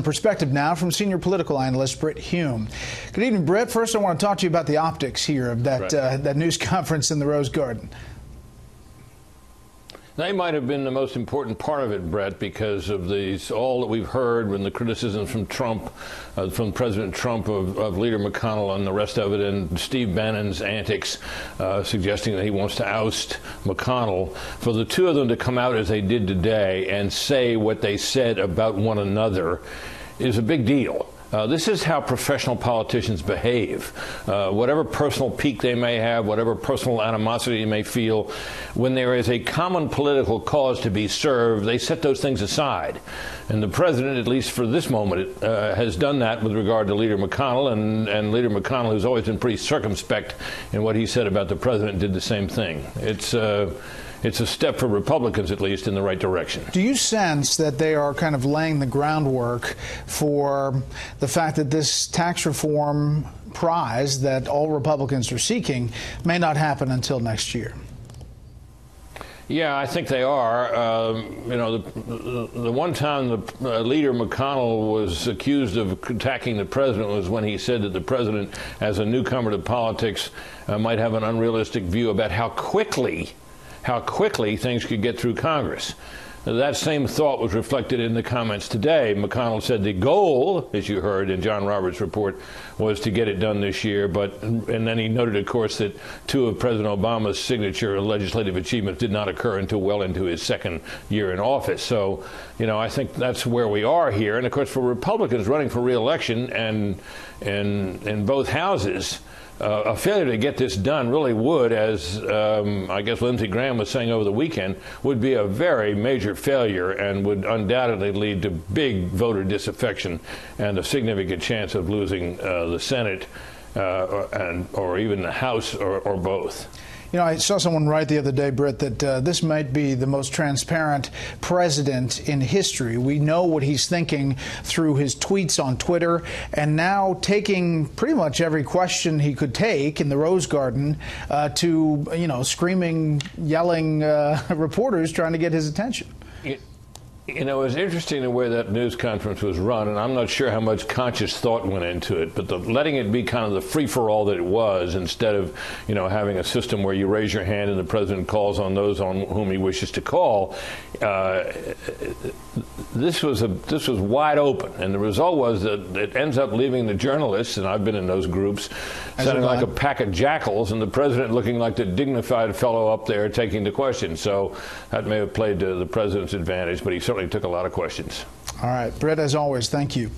Perspective now from senior political analyst Britt Hume. Good evening, Britt. First, I want to talk to you about the optics here of that that news conference in the Rose Garden. They might have been the most important part of it, Brett, because of all that we've heard when the criticisms from Trump, from President Trump of Leader McConnell and the rest of it, and Steve Bannon's antics suggesting that he wants to oust McConnell. For the two of them to come out as they did today and say what they said about one another is a big deal. This is how professional politicians behave. Whatever personal pique they may have, whatever personal animosity they may feel, when there is a common political cause to be served, they set those things aside. And the president, at least for this moment, has done that with regard to Leader McConnell, and Leader McConnell, who's always been pretty circumspect in what he said about the president, did the same thing. It's a step for Republicans, at least, in the right direction. Do you sense that they are kind of laying the groundwork for the fact that this tax reform prize that all Republicans are seeking may not happen until next year? Yeah, I think they are. You know, the one time the Leader McConnell was accused of attacking the president was when he said that the president, as a newcomer to politics, might have an unrealistic view about how quickly things could get through Congress. That same thought was reflected in the comments today. McConnell said the goal, as you heard in John Roberts' report, was to get it done this year. And then he noted, of course, that two of President Obama's signature legislative achievements did not occur until well into his second year in office. So, you know, I think that's where we are here. And, of course, for Republicans running for re-election and in both houses, a failure to get this done really would, as I guess Lindsey Graham was saying over the weekend, would be a very major failure and would undoubtedly lead to big voter disaffection and a significant chance of losing the Senate or even the House or both. You know, I saw someone write the other day, Britt, that this might be the most transparent president in history. We know what he's thinking through his tweets on Twitter, and now taking pretty much every question he could take in the Rose Garden to, you know, screaming, yelling reporters trying to get his attention. You know, it was interesting the way that news conference was run, and I'm not sure how much conscious thought went into it, but letting it be kind of the free-for-all that it was, instead of, you know, having a system where you raise your hand and the president calls on those on whom he wishes to call. This was wide open, and the result was that it ends up leaving the journalists, and I've been in those groups, sounding like a pack of jackals, and the president looking like the dignified fellow up there taking the questions. So that may have played to the president's advantage, but he certainly took a lot of questions. All right, Britt, as always, thank you.